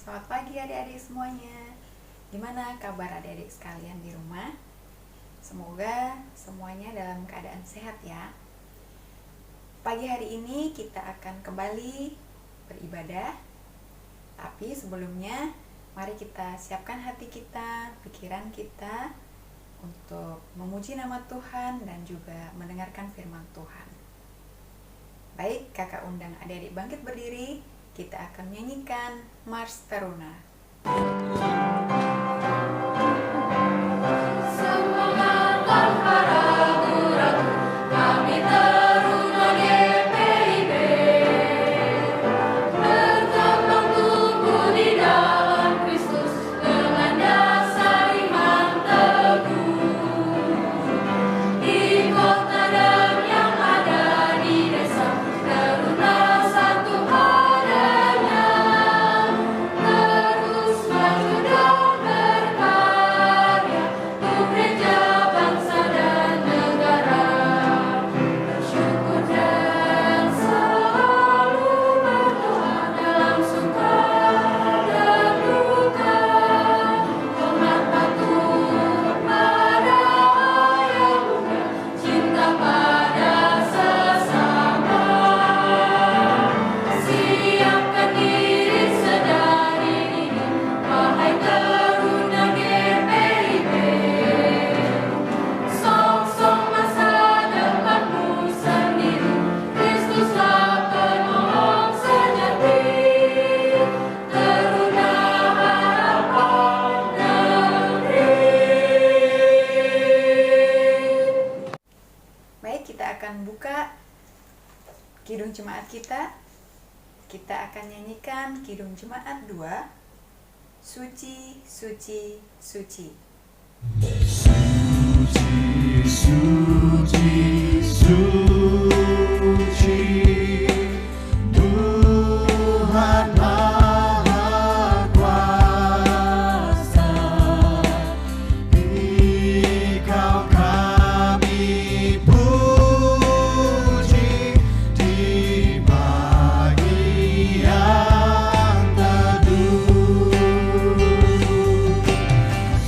Selamat pagi adik-adik semuanya. Gimana kabar adik-adik sekalian di rumah? Semoga semuanya dalam keadaan sehat ya. Pagi hari ini kita akan kembali beribadah. Tapi sebelumnya mari kita siapkan hati kita, pikiran kita untuk memuji nama Tuhan dan juga mendengarkan firman Tuhan. Baik, kakak undang adik-adik bangkit berdiri. Kita akan menyanyikan Mars Taruna. Buka Kidung Jemaat kita akan nyanyikan Kidung Jemaat 2, Suci, Suci, Suci. Suci, suci, suci, Tuhan Maha Kuasa, Engkau kami puji di bagian teduh.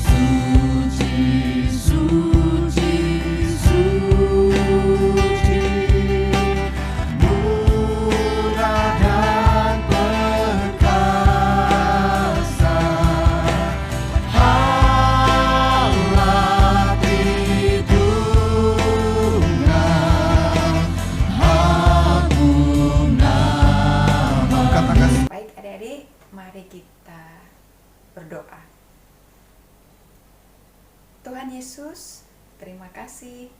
Suci, suci, suci, mulia dan perkasa, Allah Tritunggal, agung nama. Baik adik-adik, mari kita berdoa. Tuhan Yesus, terima kasih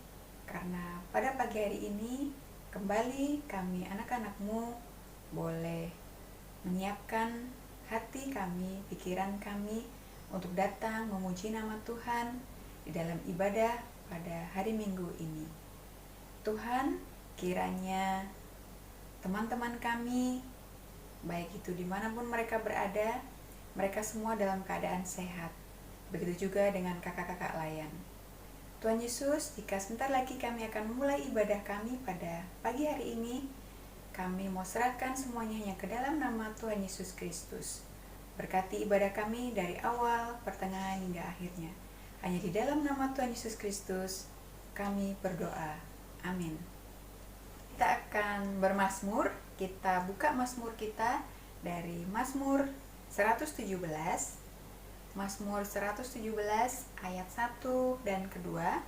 karena pada pagi hari ini kembali kami anak-anak-Mu boleh menyiapkan hati kami, pikiran kami untuk datang memuji nama Tuhan di dalam ibadah pada hari Minggu ini. Tuhan, kiranya teman-teman kami, baik itu dimanapun mereka berada, mereka semua dalam keadaan sehat. Begitu juga dengan kakak-kakak layan. Tuhan Yesus, jika sebentar lagi kami akan memulai ibadah kami pada pagi hari ini, kami mau serahkan semuanya hanya ke dalam nama Tuhan Yesus Kristus. Berkati ibadah kami dari awal, pertengahan hingga akhirnya. Hanya di dalam nama Tuhan Yesus Kristus kami berdoa. Amin. Kita akan bermazmur. Kita buka mazmur kita dari Mazmur 117. Mazmur 117 ayat 1 dan kedua.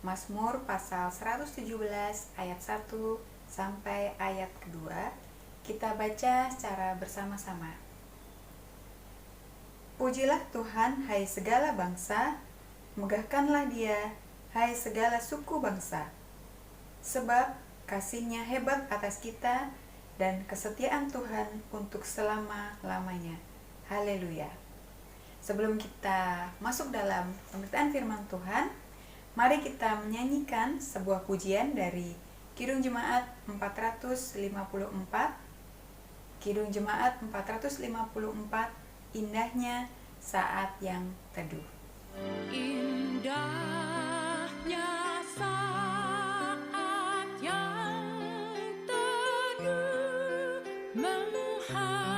Mazmur pasal 117 ayat 1 sampai ayat kedua. Kita baca secara bersama-sama. Pujilah Tuhan, hai segala bangsa, megahkanlah Dia, hai segala suku bangsa. Sebab kasih-Nya hebat atas kita dan kesetiaan Tuhan untuk selama-lamanya. Haleluya. Sebelum kita masuk dalam pemberitaan firman Tuhan, mari kita menyanyikan sebuah pujian dari Kidung Jemaat 454. Kidung Jemaat 454, Indahnya Saat Yang Teduh. Indahnya saat yang teduh menghadap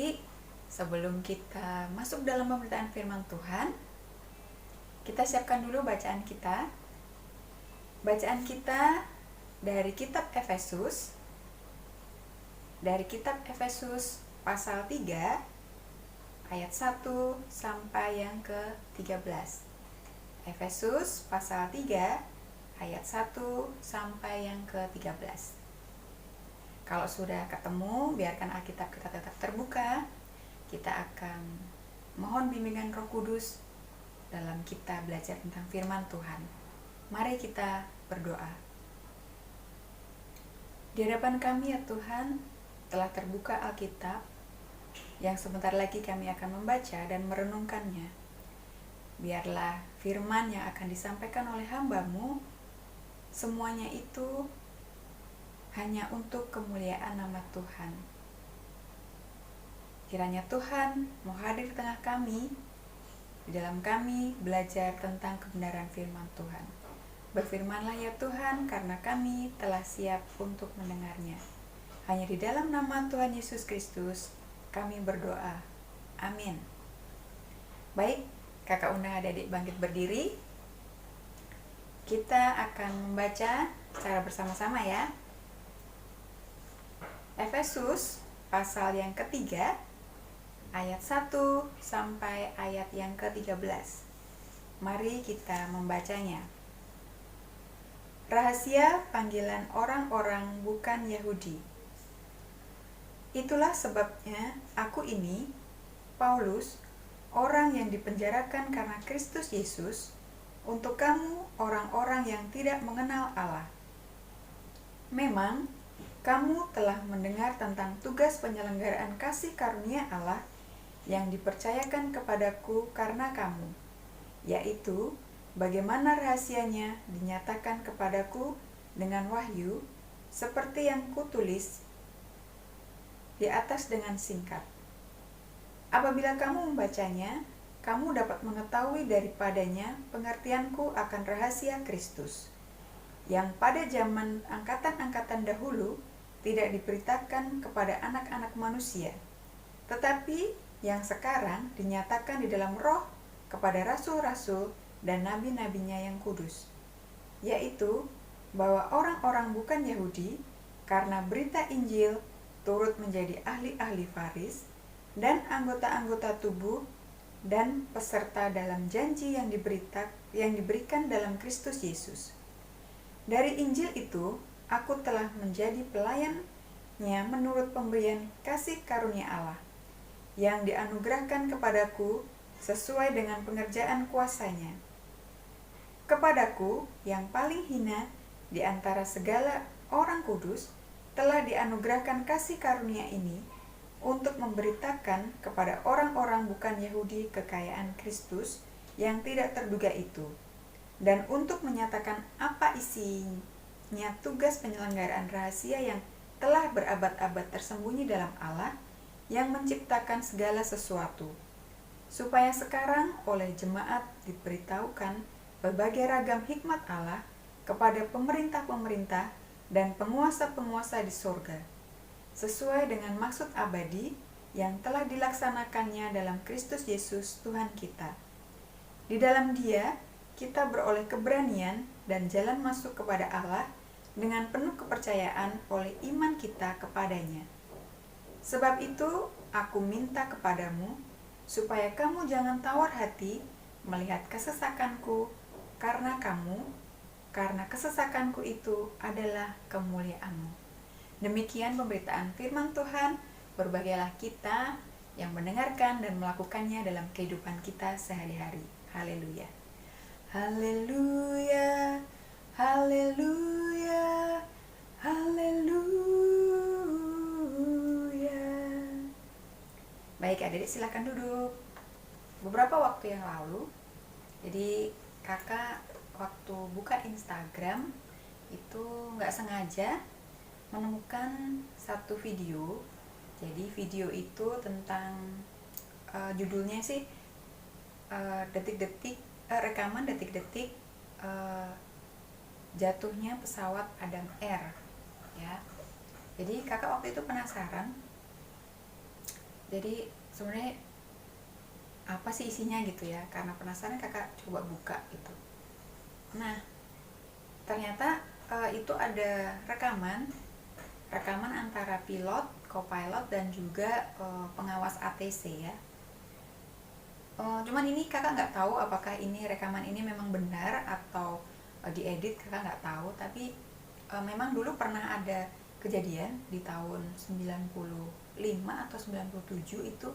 Tapi sebelum kita masuk dalam pemberitaan firman Tuhan, kita siapkan dulu bacaan kita. Bacaan kita dari kitab Efesus. Dari kitab Efesus pasal 3 ayat 1 sampai yang ke-13. Efesus pasal 3 ayat 1 sampai yang ke-13. Kalau sudah ketemu, biarkan Alkitab kita tetap terbuka. Kita akan mohon bimbingan Roh Kudus dalam kita belajar tentang firman Tuhan. Mari kita berdoa. Di hadapan kami ya Tuhan, telah terbuka Alkitab yang sebentar lagi kami akan membaca dan merenungkannya. Biarlah firman yang akan disampaikan oleh hamba-Mu, semuanya itu hanya untuk kemuliaan nama Tuhan. Kiranya Tuhan mau hadir di tengah kami, di dalam kami belajar tentang kebenaran firman Tuhan. Berfirmanlah ya Tuhan, karena kami telah siap untuk mendengarnya. Hanya di dalam nama Tuhan Yesus Kristus kami berdoa. Amin. Baik, kakak undang adik-adik bangkit berdiri. Kita akan membaca secara bersama-sama ya. Efesus pasal yang ketiga ayat 1 sampai ayat yang ke-13. Mari kita membacanya. Rahasia panggilan orang-orang bukan Yahudi. Itulah sebabnya aku ini, Paulus, orang yang dipenjarakan karena Kristus Yesus, untuk kamu orang-orang yang tidak mengenal Allah. Memang, kamu telah mendengar tentang tugas penyelenggaraan kasih karunia Allah yang dipercayakan kepadaku karena kamu, yaitu bagaimana rahasianya dinyatakan kepadaku dengan wahyu, seperti yang kutulis di atas dengan singkat. Apabila kamu membacanya, kamu dapat mengetahui daripadanya pengertianku akan rahasia Kristus, yang pada zaman angkatan-angkatan dahulu tidak diberitakan kepada anak-anak manusia, tetapi yang sekarang dinyatakan di dalam Roh kepada rasul-rasul dan nabi-nabinya yang kudus, yaitu bahwa orang-orang bukan Yahudi karena berita Injil turut menjadi ahli-ahli waris dan anggota-anggota tubuh dan peserta dalam janji yang diberikan dalam Kristus Yesus. Dari Injil itu, aku telah menjadi pelayannya menurut pemberian kasih karunia Allah, yang dianugerahkan kepadaku sesuai dengan pengerjaan kuasanya. Kepadaku, yang paling hina di antara segala orang kudus, telah dianugerahkan kasih karunia ini untuk memberitakan kepada orang-orang bukan Yahudi kekayaan Kristus yang tidak terduga itu, dan untuk menyatakan apa isinya tugas penyelenggaraan rahasia yang telah berabad-abad tersembunyi dalam Allah yang menciptakan segala sesuatu, supaya sekarang oleh jemaat diberitahukan berbagai ragam hikmat Allah kepada pemerintah-pemerintah dan penguasa-penguasa di sorga, sesuai dengan maksud abadi yang telah dilaksanakannya dalam Kristus Yesus Tuhan kita. Di dalam Dia, kita beroleh keberanian dan jalan masuk kepada Allah dengan penuh kepercayaan oleh iman kita kepadanya. Sebab itu, aku minta kepadamu, supaya kamu jangan tawar hati melihat kesesakanku, karena kesesakanku itu adalah kemuliaan-Mu. Demikian pemberitaan firman Tuhan. Berbahagialah kita yang mendengarkan dan melakukannya dalam kehidupan kita sehari-hari. Haleluya. Haleluya. Haleluya. Haleluya. Baik adik-adik, silakan duduk. Beberapa waktu yang lalu, jadi kakak waktu buka Instagram itu nggak sengaja menemukan satu video. Jadi video itu tentang judulnya sih rekaman detik-detik jatuhnya pesawat Adam Air ya. Jadi kakak waktu itu penasaran Jadi sebenarnya apa sih isinya gitu ya, karena penasaran kakak coba buka gitu. Nah ternyata itu ada rekaman antara pilot, co-pilot dan juga pengawas ATC ya. Cuman ini kakak nggak tahu apakah ini rekaman ini memang benar atau diedit, kakak nggak tahu. Tapi memang dulu pernah ada kejadian di tahun 95 atau 97 itu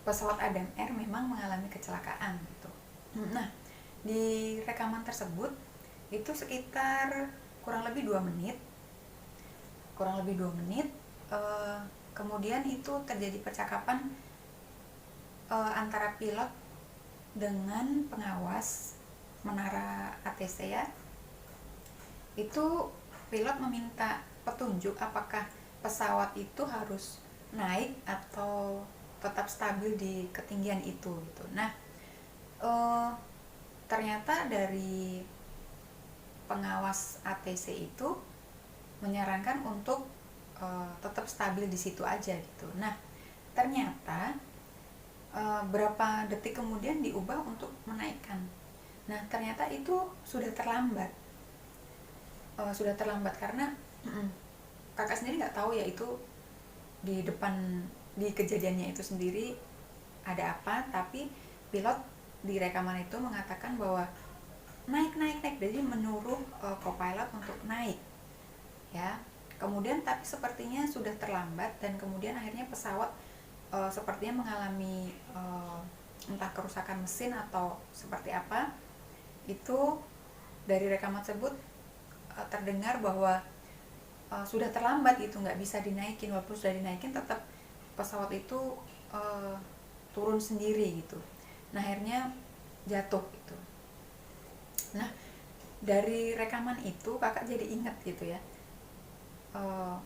pesawat Adam Air memang mengalami kecelakaan gitu. Nah di rekaman tersebut itu sekitar kurang lebih 2 menit kemudian itu terjadi percakapan antara pilot dengan pengawas menara ATC ya. Itu pilot meminta petunjuk apakah pesawat itu harus naik atau tetap stabil di ketinggian itu gitu. Nah ternyata dari pengawas ATC itu menyarankan untuk tetap stabil di situ aja gitu. Nah ternyata berapa detik kemudian diubah untuk menaikkan. Nah ternyata itu sudah terlambat. Karena kakak sendiri nggak tahu ya itu di kejadiannya itu sendiri ada apa, tapi pilot di rekaman itu mengatakan bahwa naik, jadi menyuruh co-pilot untuk naik ya. Kemudian tapi sepertinya sudah terlambat dan kemudian akhirnya pesawat sepertinya mengalami entah kerusakan mesin atau seperti apa. Itu dari rekaman tersebut terdengar bahwa sudah terlambat gitu, nggak bisa dinaikin. Walaupun sudah dinaikin tetap pesawat itu turun sendiri gitu. Nah akhirnya jatuh gitu. Nah dari rekaman itu kakak jadi ingat gitu ya,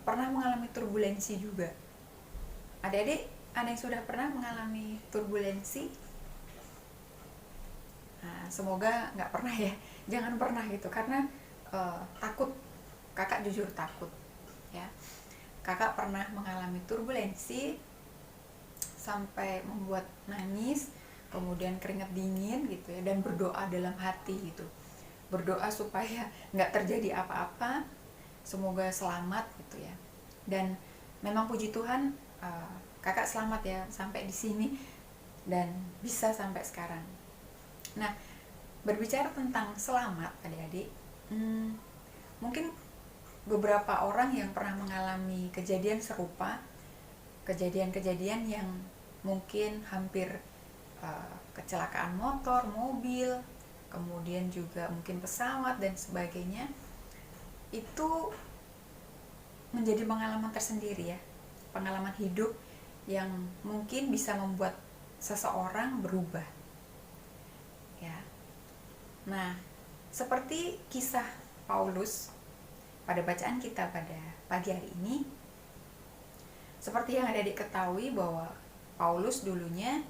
pernah mengalami turbulensi juga. Adik-adik ada yang sudah pernah mengalami turbulensi? Nah, semoga nggak pernah ya, jangan pernah gitu, karena takut. Kakak jujur takut ya. Kakak pernah mengalami turbulensi sampai membuat nangis, kemudian keringat dingin gitu ya, dan berdoa dalam hati gitu, berdoa supaya nggak terjadi apa-apa, semoga selamat gitu ya. Dan memang puji Tuhan kakak selamat ya sampai di sini dan bisa sampai sekarang. Nah berbicara tentang selamat adik-adik, mungkin beberapa orang yang pernah mengalami kejadian serupa, kejadian-kejadian yang mungkin hampir kecelakaan motor, mobil, kemudian juga mungkin pesawat dan sebagainya, itu menjadi pengalaman tersendiri ya, pengalaman hidup yang mungkin bisa membuat seseorang berubah ya. Nah seperti kisah Paulus pada bacaan kita pada pagi hari ini, seperti yang adik-adik ketahui bahwa Paulus dulunya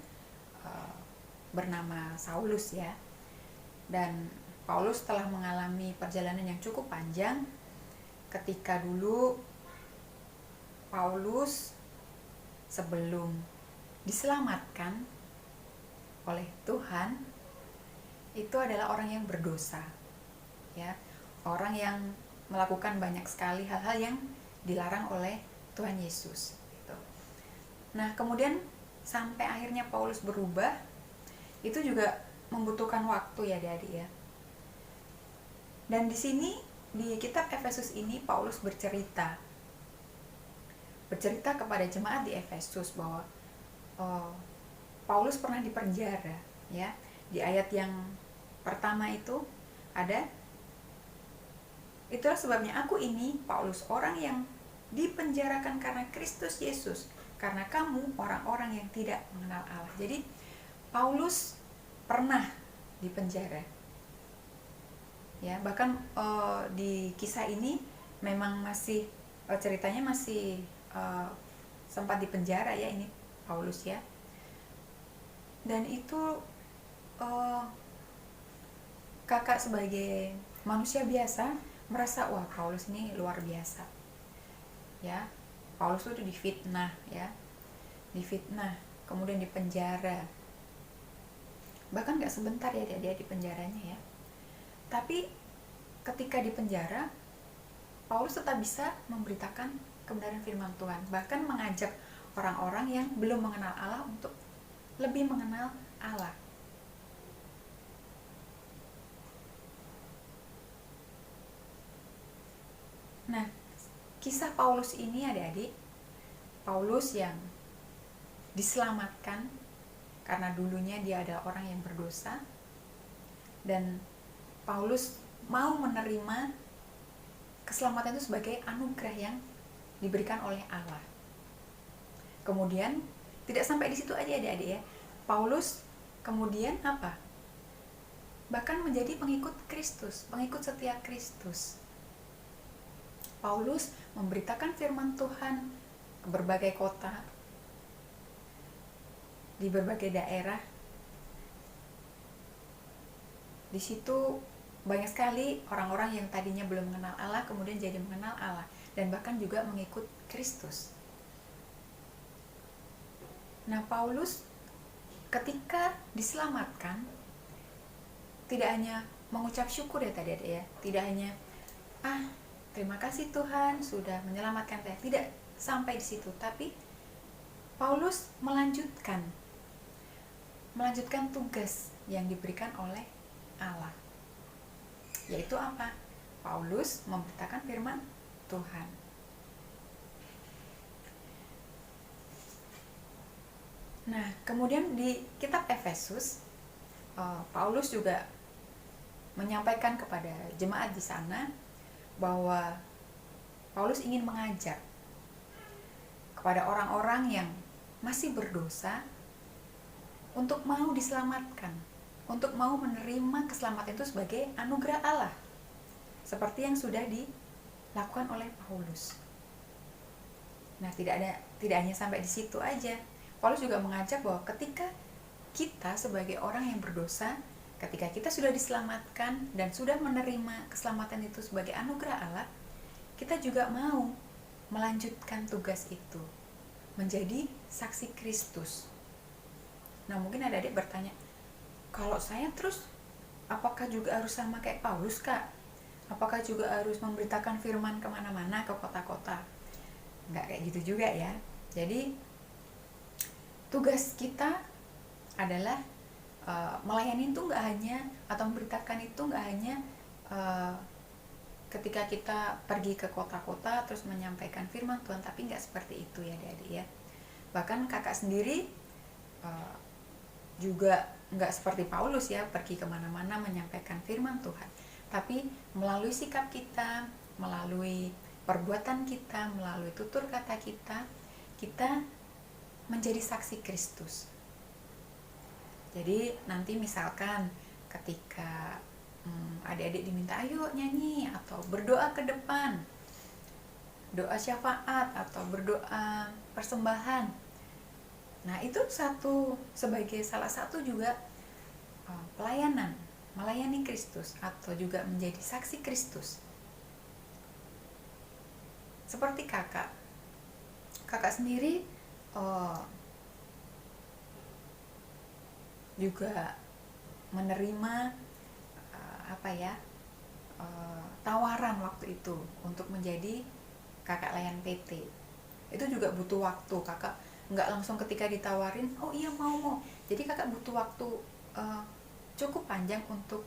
bernama Saulus ya. Dan Paulus telah mengalami perjalanan yang cukup panjang ketika dulu Paulus sebelum diselamatkan oleh Tuhan itu adalah orang yang berdosa ya, orang yang melakukan banyak sekali hal-hal yang dilarang oleh Tuhan Yesus gitu. Nah kemudian sampai akhirnya Paulus berubah, itu juga membutuhkan waktu ya adik-adik ya. Dan di sini di kitab Efesus ini Paulus bercerita kepada jemaat di Efesus bahwa Paulus pernah dipenjara ya. Di ayat yang pertama itu ada, itulah sebabnya aku ini Paulus, orang yang dipenjarakan karena Kristus Yesus, karena kamu orang-orang yang tidak mengenal Allah. Jadi Paulus pernah dipenjara ya, bahkan di kisah ini memang masih ceritanya masih sempat dipenjara ya ini Paulus ya. Dan itu kakak sebagai manusia biasa merasa wah Paulus ini luar biasa ya. Paulus itu difitnah ya, difitnah, kemudian dipenjara. Bahkan gak sebentar ya dia di penjaranya ya. Tapi ketika di penjara, Paulus tetap bisa memberitakan kebenaran firman Tuhan, bahkan mengajak orang-orang yang belum mengenal Allah untuk lebih mengenal Allah. Nah, kisah Paulus ini adik-adik, Paulus yang diselamatkan karena dulunya dia adalah orang yang berdosa, dan Paulus mau menerima keselamatan itu sebagai anugerah yang diberikan oleh Allah. Kemudian tidak sampai di situ aja adik-adik ya. Paulus kemudian apa? Bahkan menjadi pengikut Kristus, pengikut setia Kristus. Paulus memberitakan firman Tuhan ke berbagai kota, di berbagai daerah. Di situ banyak sekali orang-orang yang tadinya belum mengenal Allah kemudian jadi mengenal Allah dan bahkan juga mengikut Kristus. Nah, Paulus ketika diselamatkan tidak hanya mengucap syukur ya tadi ya, tidak hanya terima kasih Tuhan sudah menyelamatkan saya, tidak sampai di situ, tapi Paulus melanjutkan tugas yang diberikan oleh Allah, yaitu apa? Paulus memberitakan firman Tuhan. Nah, kemudian di kitab Efesus, Paulus juga menyampaikan kepada jemaat di sana bahwa Paulus ingin mengajak kepada orang-orang yang masih berdosa untuk mau diselamatkan, untuk mau menerima keselamatan itu sebagai anugerah Allah, seperti yang sudah dilakukan oleh Paulus. Nah, tidak hanya sampai di situ aja. Paulus juga mengajak bahwa ketika kita sebagai orang yang berdosa, ketika kita sudah diselamatkan dan sudah menerima keselamatan itu sebagai anugerah Allah, kita juga mau melanjutkan tugas itu, menjadi saksi Kristus. Nah, mungkin ada adik bertanya, kalau saya terus apakah juga harus sama kayak Paulus, Kak? Apakah juga harus memberitakan firman kemana-mana, ke kota-kota? Enggak kayak gitu juga ya. Jadi tugas kita adalah melayani itu nggak hanya, atau memberitakan itu nggak hanya ketika kita pergi ke kota-kota terus menyampaikan firman Tuhan, tapi nggak seperti itu ya adik-adik ya. Bahkan kakak sendiri juga nggak seperti Paulus ya, pergi kemana-mana menyampaikan firman Tuhan, tapi melalui sikap kita, melalui perbuatan kita, melalui tutur kata kita, kita menjadi saksi Kristus. Jadi nanti misalkan ketika adik-adik diminta ayo nyanyi atau berdoa ke depan, doa syafaat atau berdoa persembahan, nah itu sebagai salah satu juga pelayanan, melayani Kristus atau juga menjadi saksi Kristus. Seperti kakak sendiri juga menerima tawaran waktu itu untuk menjadi kakak layan PT. Itu juga butuh waktu. Kakak nggak langsung ketika ditawarin oh iya mau. Jadi kakak butuh waktu cukup panjang untuk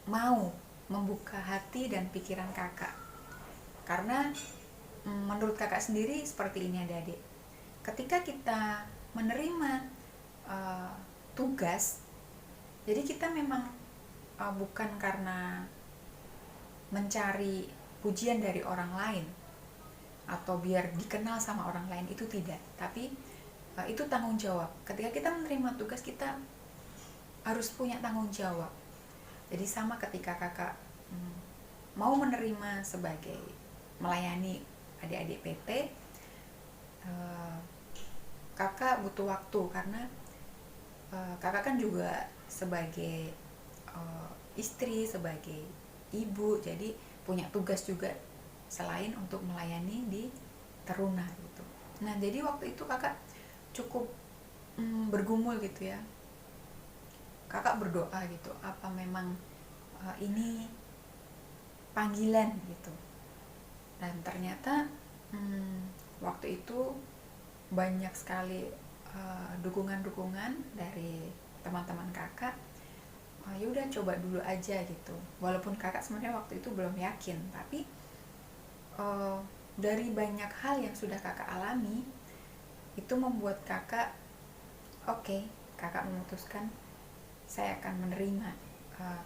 mau membuka hati dan pikiran kakak. Karena menurut kakak sendiri seperti ini adik-adik, ketika kita menerima tugas, jadi kita memang bukan karena mencari pujian dari orang lain atau biar dikenal sama orang lain, itu tidak, tapi itu tanggung jawab. Ketika kita menerima tugas, kita harus punya tanggung jawab. Jadi sama ketika kakak mau menerima sebagai melayani adik-adik PT, kakak butuh waktu karena kakak kan juga sebagai istri, sebagai ibu, jadi punya tugas juga selain untuk melayani di teruna gitu. Nah, jadi waktu itu kakak cukup bergumul gitu ya. Kakak berdoa gitu, apa memang ini panggilan gitu. Dan ternyata waktu itu banyak sekali dukungan-dukungan dari teman-teman kakak. Ya udah coba dulu aja gitu. Walaupun kakak sebenarnya waktu itu belum yakin, tapi dari banyak hal yang sudah kakak alami, itu membuat kakak oke, kakak memutuskan saya akan menerima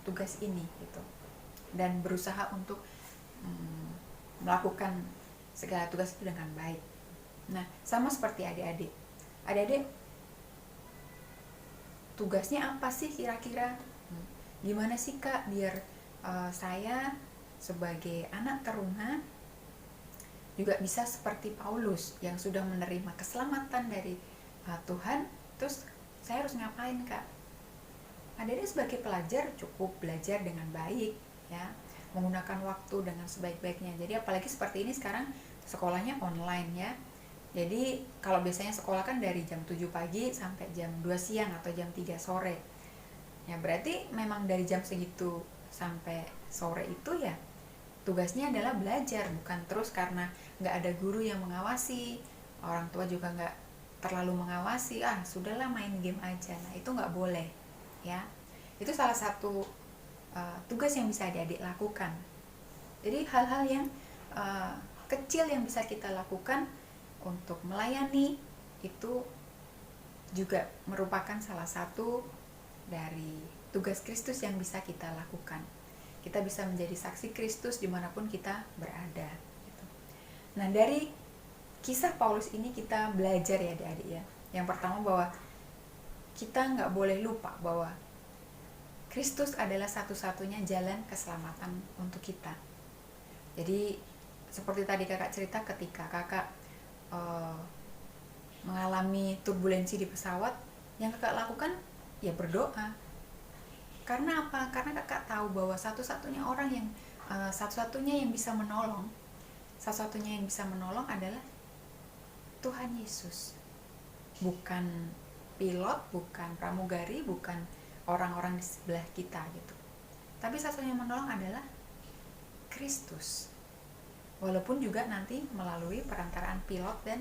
tugas ini gitu, dan berusaha untuk melakukan segala tugas itu dengan baik. Nah, sama seperti adik-adik, tugasnya apa sih kira-kira? Gimana sih kak biar saya sebagai anak teruna juga bisa seperti Paulus yang sudah menerima keselamatan dari Tuhan, terus saya harus ngapain kak? Adik-adik sebagai pelajar cukup belajar dengan baik ya, menggunakan waktu dengan sebaik-baiknya. Jadi apalagi seperti ini sekarang sekolahnya online ya. Jadi kalau biasanya sekolah kan dari jam 7 pagi sampai jam 2 siang atau jam 3 sore. Ya berarti memang dari jam segitu sampai sore itu ya tugasnya adalah belajar, bukan terus karena nggak ada guru yang mengawasi, orang tua juga nggak terlalu mengawasi, sudahlah main game aja. Nah itu nggak boleh ya. Itu salah satu tugas yang bisa adik-adik lakukan. Jadi hal-hal yang kecil yang bisa kita lakukan untuk melayani itu juga merupakan salah satu dari tugas Kristus yang bisa kita lakukan. Kita bisa menjadi saksi Kristus dimanapun kita berada gitu. Nah dari kisah Paulus ini kita belajar ya adik-adik ya. Yang pertama bahwa kita nggak boleh lupa bahwa Kristus adalah satu-satunya jalan keselamatan untuk kita. Jadi seperti tadi kakak cerita, ketika kakak mengalami turbulensi di pesawat, yang kakak lakukan ya berdoa. Karena apa? Karena kakak tahu bahwa satu-satunya yang bisa menolong, satu-satunya yang bisa menolong adalah Tuhan Yesus. Bukan pilot, bukan pramugari, bukan orang-orang di sebelah kita gitu. Tapi satu-satunya yang menolong adalah Kristus. Walaupun juga nanti melalui perantaraan pilot dan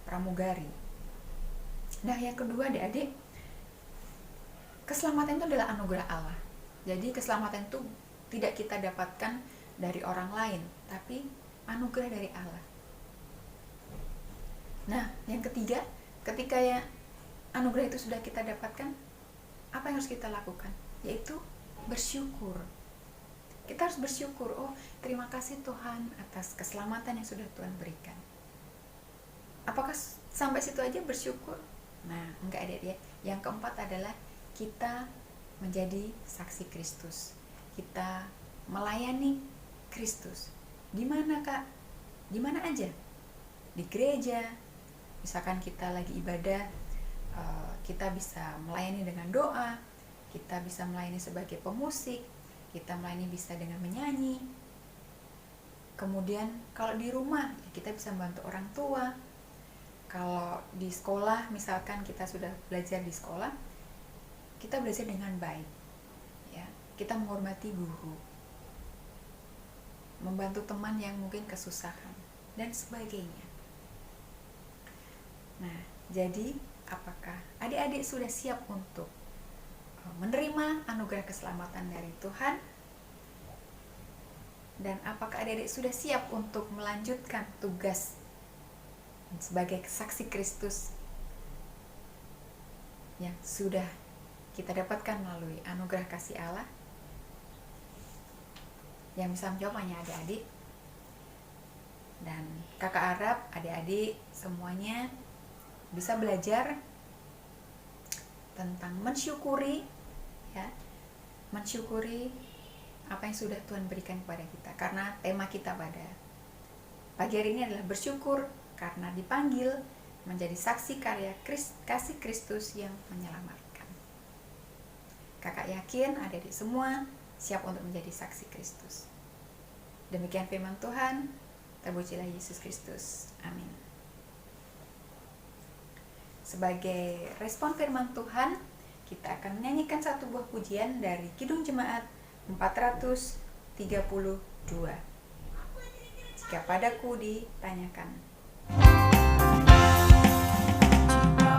pramugari. Nah, yang kedua adik-adik, keselamatan itu adalah anugerah Allah. Jadi keselamatan itu tidak kita dapatkan dari orang lain, tapi anugerah dari Allah. Nah, yang ketiga, ketika ya anugerah itu sudah kita dapatkan, apa yang harus kita lakukan? Yaitu bersyukur. Kita harus bersyukur, terima kasih Tuhan atas keselamatan yang sudah Tuhan berikan. Apakah sampai situ aja bersyukur? Nah, enggak ada dia. Yang keempat adalah kita menjadi saksi Kristus. Kita melayani Kristus. Di mana kak? Di mana aja? Di gereja. Misalkan kita lagi ibadah, kita bisa melayani dengan doa. Kita bisa melayani sebagai pemusik. Kita melayani bisa dengan menyanyi. Kemudian kalau di rumah, kita bisa membantu orang tua. Kalau di sekolah, misalkan kita sudah belajar di sekolah, kita belajar dengan baik, ya. Kita menghormati guru, membantu teman yang mungkin kesusahan, dan sebagainya. Nah, jadi apakah adik-adik sudah siap untuk menerima anugerah keselamatan dari Tuhan? Dan apakah adik-adik sudah siap untuk melanjutkan tugas sebagai saksi Kristus yang sudah kita dapatkan melalui anugerah kasih Allah? Yang bisa menjawab hanya adik-adik. Dan kakak harap adik-adik semuanya bisa belajar tentang mensyukuri, ya, mensyukuri apa yang sudah Tuhan berikan kepada kita. Karena tema kita pada pagi hari ini adalah bersyukur karena dipanggil menjadi saksi karya kasih Kristus yang menyelamatkan. Kakak yakin adik-adik semua siap untuk menjadi saksi Kristus. Demikian firman Tuhan. Terpujilah Yesus Kristus. Amin. sebagai respon firman Tuhan, kita akan menyanyikan satu buah pujian dari Kidung Jemaat 432. Jika padaku ditanyakan.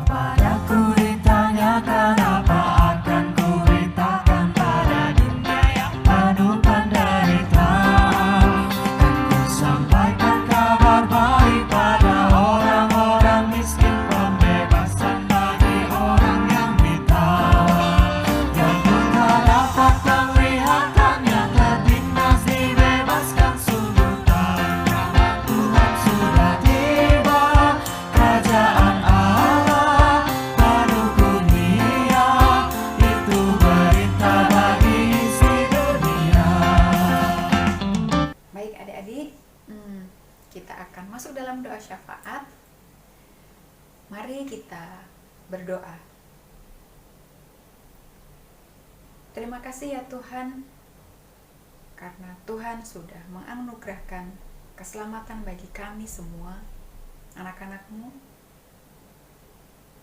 Padaku ditanyakan apa akan kuberitakan pada dunia yang penuh penderitaan. Dan ku sampaikan kabar baik pada orang-orang miskin, pembebasan bagi orang yang ditawan. Yang buta dapat penglihatan, yang tertindas dibebaskan. Sungguh tanda Tuhan sudah tiba, kerajaan Allah penuh dunia, itu berita bagi isi dunia. Baik adik-adik, kita akan masuk dalam doa syafaat. Mari kita berdoa. Terima kasih ya Tuhan, karena Tuhan sudah menganugerahkan keselamatan bagi kami semua, anak-anak-Mu.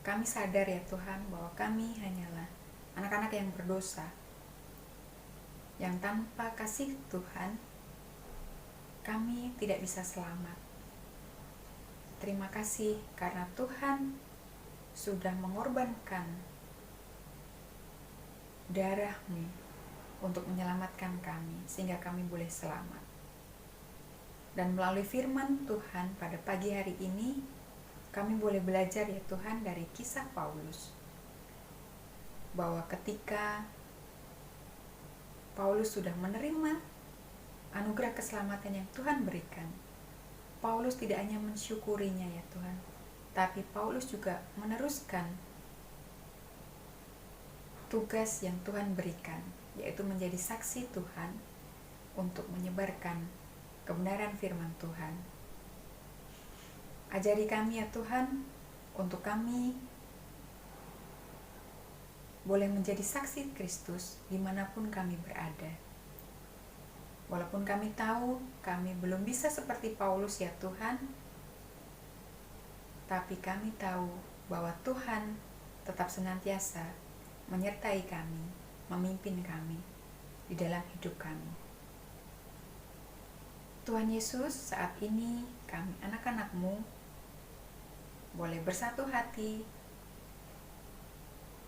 Kami sadar ya Tuhan bahwa kami hanyalah anak-anak yang berdosa, yang tanpa kasih Tuhan, kami tidak bisa selamat. Terima kasih karena Tuhan sudah mengorbankan darah-Mu untuk menyelamatkan kami, sehingga kami boleh selamat. Dan melalui firman Tuhan pada pagi hari ini, kami boleh belajar ya Tuhan dari kisah Paulus, bahwa ketika Paulus sudah menerima anugerah keselamatan yang Tuhan berikan, Paulus tidak hanya mensyukurinya ya Tuhan, tapi Paulus juga meneruskan tugas yang Tuhan berikan, yaitu menjadi saksi Tuhan untuk menyebarkan kebenaran firman Tuhan. Ajari kami ya Tuhan, untuk kami boleh menjadi saksi Kristus dimanapun kami berada. Walaupun kami tahu kami belum bisa seperti Paulus ya Tuhan, tapi kami tahu bahwa Tuhan tetap senantiasa menyertai kami, memimpin kami di dalam hidup kami. Tuhan Yesus, saat ini kami anak-anak-Mu boleh bersatu hati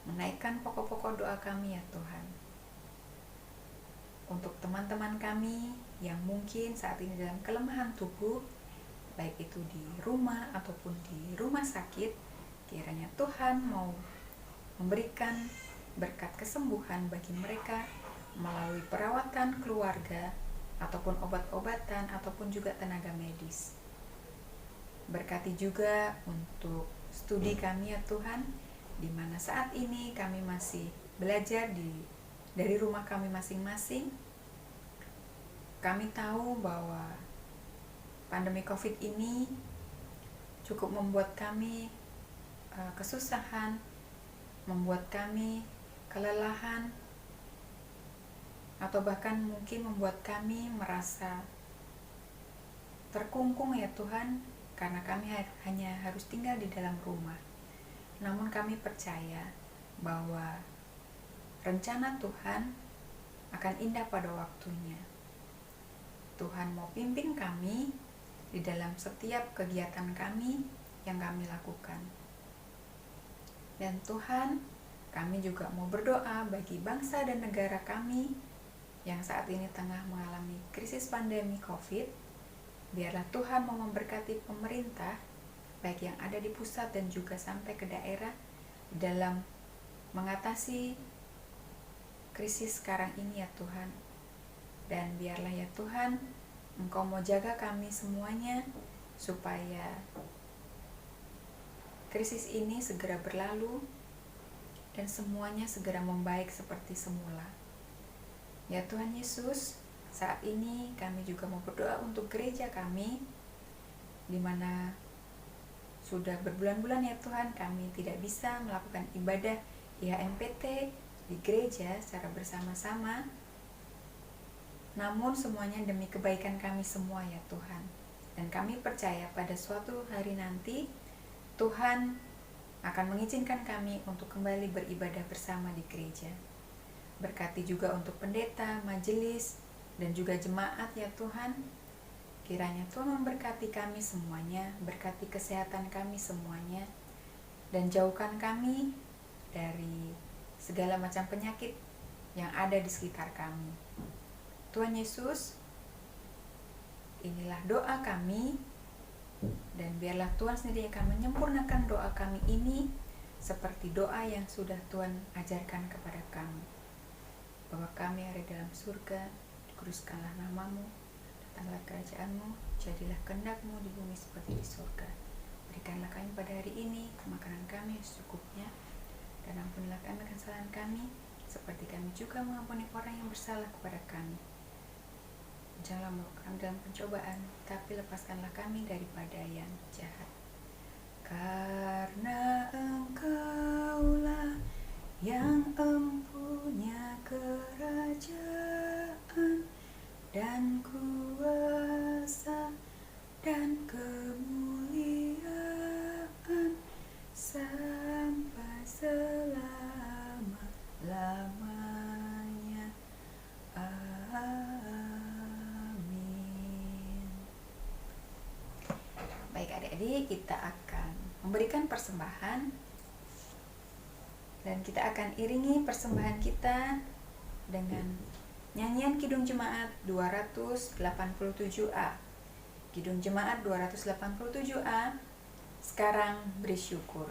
menaikkan pokok-pokok doa kami ya Tuhan, untuk teman-teman kami yang mungkin saat ini dalam kelemahan tubuh, baik itu di rumah ataupun di rumah sakit. Kiranya Tuhan mau memberikan berkat kesembuhan bagi mereka melalui perawatan keluarga ataupun obat-obatan ataupun juga tenaga medis. Berkati juga untuk studi kami ya Tuhan, di mana saat ini kami masih belajar dari rumah kami masing-masing. Kami tahu bahwa pandemi COVID ini cukup membuat kami kesusahan, membuat kami kelelahan, atau bahkan mungkin membuat kami merasa terkungkung ya Tuhan, karena kami hanya harus tinggal di dalam rumah. Namun kami percaya bahwa rencana Tuhan akan indah pada waktunya. Tuhan mau pimpin kami di dalam setiap kegiatan kami yang kami lakukan. Dan Tuhan, kami juga mau berdoa bagi bangsa dan negara kami yang saat ini tengah mengalami krisis pandemi COVID. Biarlah Tuhan mau memberkati pemerintah, baik yang ada di pusat dan juga sampai ke daerah, dalam mengatasi krisis sekarang ini ya Tuhan. Dan biarlah ya Tuhan, Engkau mau jaga kami semuanya, supaya krisis ini segera berlalu dan semuanya segera membaik seperti semula. Ya Tuhan Yesus, saat ini kami juga mau berdoa untuk gereja kami, di mana sudah berbulan-bulan ya Tuhan kami tidak bisa melakukan ibadah IHMPT di gereja secara bersama-sama. Namun semuanya demi kebaikan kami semua ya Tuhan. Dan kami percaya pada suatu hari nanti Tuhan akan mengizinkan kami untuk kembali beribadah bersama di gereja. Berkati juga untuk pendeta, majelis, dan juga jemaat ya Tuhan. Kiranya Tuhan memberkati kami semuanya, berkati kesehatan kami semuanya, dan jauhkan kami dari segala macam penyakit yang ada di sekitar kami. Tuhan Yesus, inilah doa kami, dan biarlah Tuhan sendiri akan menyempurnakan doa kami ini seperti doa yang sudah Tuhan ajarkan kepada kami. Bapa kami yang ada dalam surga, dikuduskanlah namamu, datanglah kerajaan-Mu, jadilah kehendak-Mu di bumi seperti di surga. Berikanlah kami pada hari ini makanan kami yang secukupnya, dan ampunilah kami kesalahan kami, seperti kami juga mengampuni orang yang bersalah kepada kami. Janganlah membawa kami dalam pencobaan, tapi lepaskanlah kami daripada yang jahat. Karena Engkaulah yang empunya kerajaan dan kuasa dan kemuliaan sampai selama-lamanya. Amin. Baik adik-adik, kita akan memberikan persembahan, dan kita akan iringi persembahan kita dengan nyanyian Kidung Jemaat 287A. Kidung Jemaat 287A, Sekarang Beri Syukur.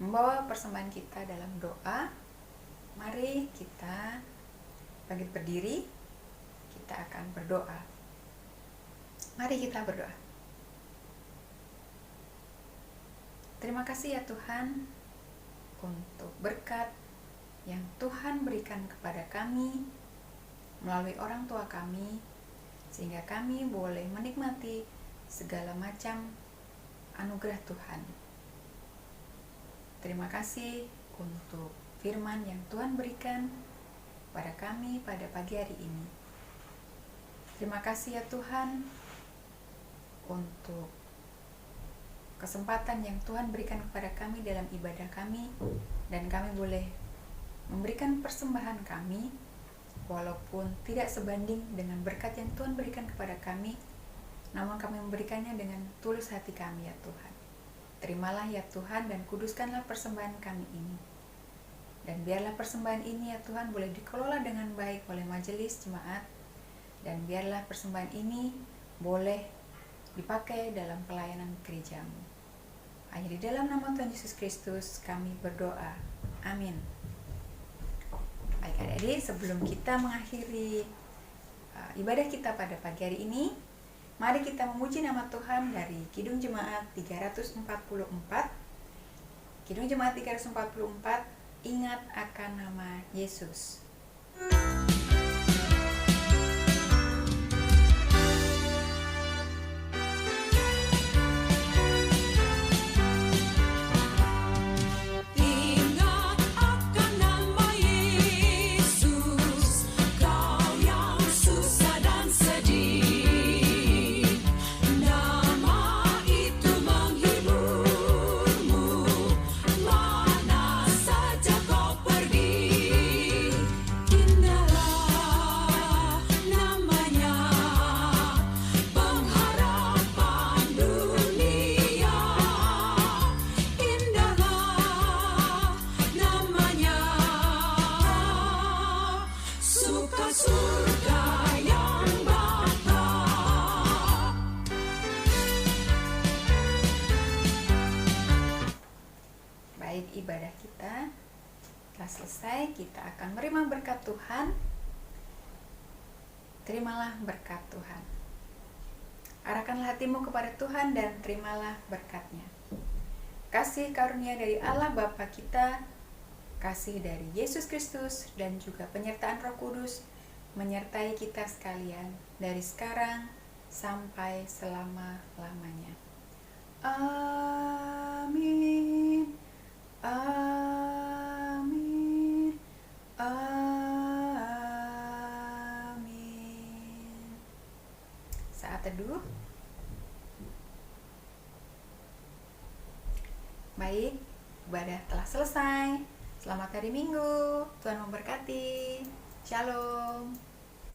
Membawa persembahan kita dalam doa. Mari kita bangkit berdiri, kita akan berdoa. Mari kita berdoa. Terima kasih ya Tuhan untuk berkat yang Tuhan berikan kepada kami melalui orang tua kami, sehingga kami boleh menikmati segala macam anugerah Tuhan. Terima kasih untuk firman yang Tuhan berikan pada kami pada pagi hari ini. Terima kasih ya Tuhan untuk kesempatan yang Tuhan berikan kepada kami dalam ibadah kami, dan kami boleh memberikan persembahan kami walaupun tidak sebanding dengan berkat yang Tuhan berikan kepada kami, namun kami memberikannya dengan tulus hati kami ya Tuhan. Terimalah ya Tuhan, dan kuduskanlah persembahan kami ini. Dan biarlah persembahan ini ya Tuhan boleh dikelola dengan baik oleh majelis jemaat, dan biarlah persembahan ini boleh dipakai dalam pelayanan gerejamu. Hanya di dalam nama Tuhan Yesus Kristus kami berdoa. Amin. Baik adik-adik, sebelum kita mengakhiri ibadah kita pada pagi hari ini, mari kita memuji nama Tuhan dari Kidung Jemaat 344. Kidung Jemaat 344, ingat akan nama Yesus. ke surga yang nyata. Baik, ibadah kita telah selesai. Kita akan menerima berkat Tuhan. Terimalah berkat Tuhan. Arahkanlah hatimu kepada Tuhan dan terimalah berkat-Nya. Kasih karunia dari Allah Bapa kita, kasih dari Yesus Kristus, dan juga penyertaan Roh Kudus menyertai kita sekalian dari sekarang sampai selama-lamanya. Amin. Amin. Amin. Saat teduh. Baik, ibadah telah selesai. Selamat hari Minggu. Tuhan memberkati. Shalom.